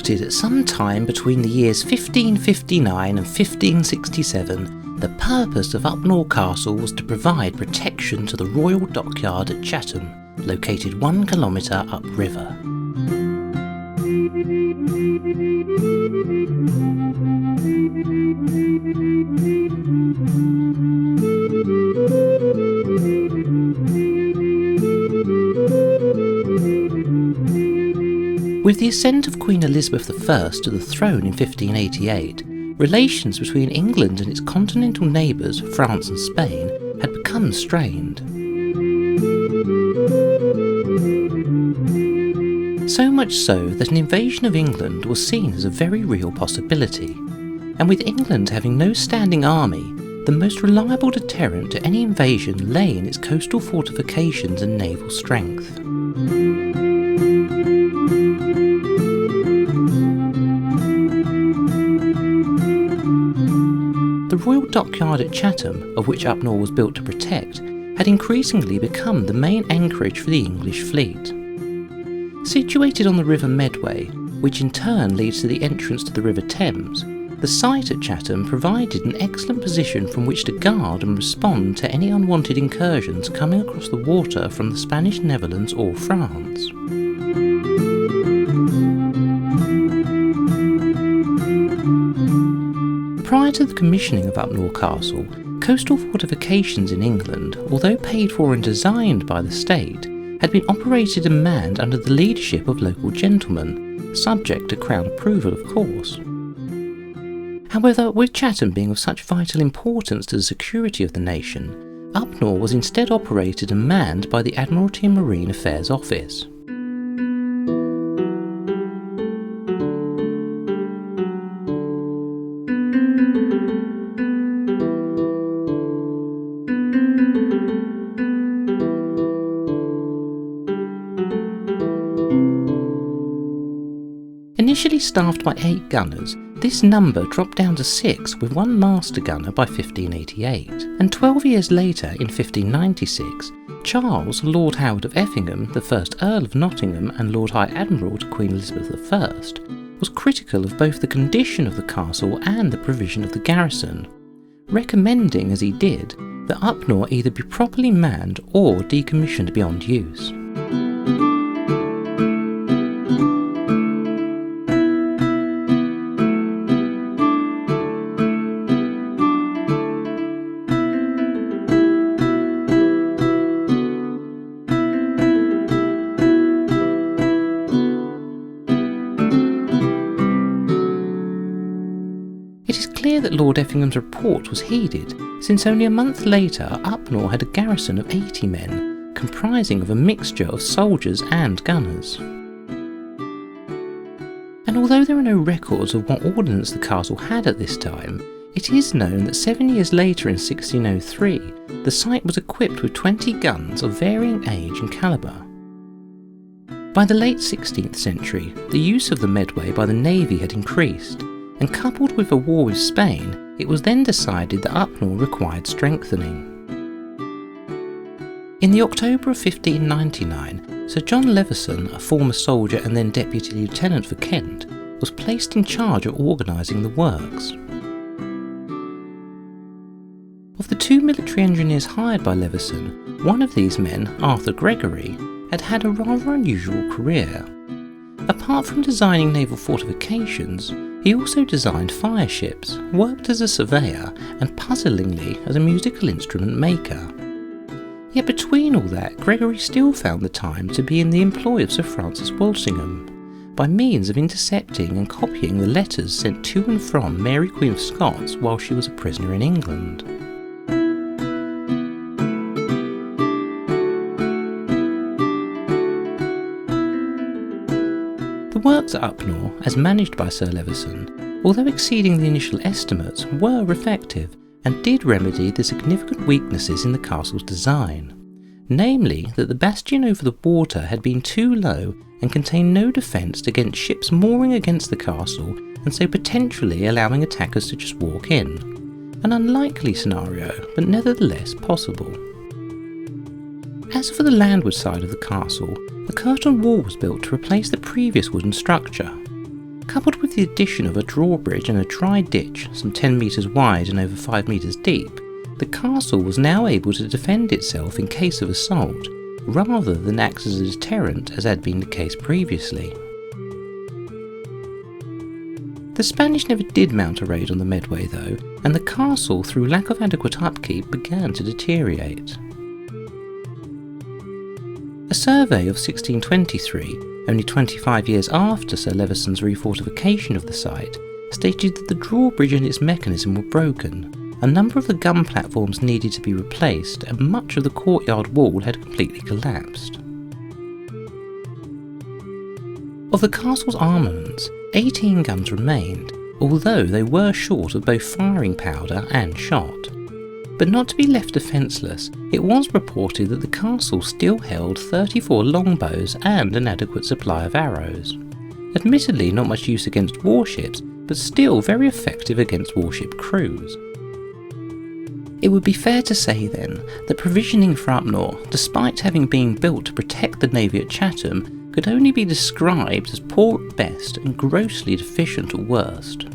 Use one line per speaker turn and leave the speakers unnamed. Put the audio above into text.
constructed at some time between the years 1559 and 1567, the purpose of Upnor Castle was to provide protection to the royal dockyard at Chatham, located 1 kilometre upriver. With the ascent of Queen Elizabeth I to the throne in 1588, relations between England and its continental neighbours, France and Spain, had become strained. So much so that an invasion of England was seen as a very real possibility, and with England having no standing army, the most reliable deterrent to any invasion lay in its coastal fortifications and naval strength. The royal dockyard at Chatham, of which Upnor was built to protect, had increasingly become the main anchorage for the English fleet. Situated on the River Medway, which in turn leads to the entrance to the River Thames, the site at Chatham provided an excellent position from which to guard and respond to any unwanted incursions coming across the water from the Spanish Netherlands or France. Prior to the commissioning of Upnor Castle, coastal fortifications in England, although paid for and designed by the state, had been operated and manned under the leadership of local gentlemen, subject to Crown approval of course. However, with Chatham being of such vital importance to the security of the nation, Upnor was instead operated and manned by the Admiralty and Marine Affairs Office. Initially staffed by 8 gunners, this number dropped down to 6 with 1 master gunner by 1588, and 12 years later, in 1596, Charles, Lord Howard of Effingham, the first Earl of Nottingham and Lord High Admiral to Queen Elizabeth I, was critical of both the condition of the castle and the provision of the garrison, recommending, as he did, that Upnor either be properly manned or decommissioned beyond use. It is clear that Lord Effingham's report was heeded, since only a month later Upnor had a garrison of 80 men, comprising of a mixture of soldiers and gunners. And although there are no records of what ordnance the castle had at this time, it is known that 7 years later in 1603, the site was equipped with 20 guns of varying age and calibre. By the late 16th century, the use of the Medway by the Navy had increased, and coupled with a war with Spain, it was then decided that Upnor required strengthening. In the October of 1599, Sir John Leveson, a former soldier and then Deputy Lieutenant for Kent, was placed in charge of organising the works. Of the 2 military engineers hired by Leveson, one of these men, Arthur Gregory, had had a rather unusual career. Apart from designing naval fortifications, he also designed fireships, worked as a surveyor, and puzzlingly as a musical instrument maker. Yet between all that, Gregory still found the time to be in the employ of Sir Francis Walsingham, by means of intercepting and copying the letters sent to and from Mary Queen of Scots while she was a prisoner in England. The works at Upnor, as managed by Sir Leveson, although exceeding the initial estimates, were effective and did remedy the significant weaknesses in the castle's design, namely that the bastion over the water had been too low and contained no defence against ships mooring against the castle and so potentially allowing attackers to just walk in. An unlikely scenario, but nevertheless possible. As for the landward side of the castle, the curtain wall was built to replace the previous wooden structure. Coupled with the addition of a drawbridge and a dry ditch some 10 metres wide and over 5 metres deep, the castle was now able to defend itself in case of assault, rather than act as a deterrent as had been the case previously. The Spanish never did mount a raid on the Medway though, and the castle, through lack of adequate upkeep, began to deteriorate. A survey of 1623, only 25 years after Sir Levison's refortification of the site, stated that the drawbridge and its mechanism were broken, a number of the gun platforms needed to be replaced, and much of the courtyard wall had completely collapsed. Of the castle's armaments, 18 guns remained, although they were short of both firing powder and shot. But not to be left defenceless, it was reported that the castle still held 34 longbows and an adequate supply of arrows. Admittedly not much use against warships, but still very effective against warship crews. It would be fair to say then that provisioning for Upnor, despite having been built to protect the navy at Chatham, could only be described as poor at best and grossly deficient at worst.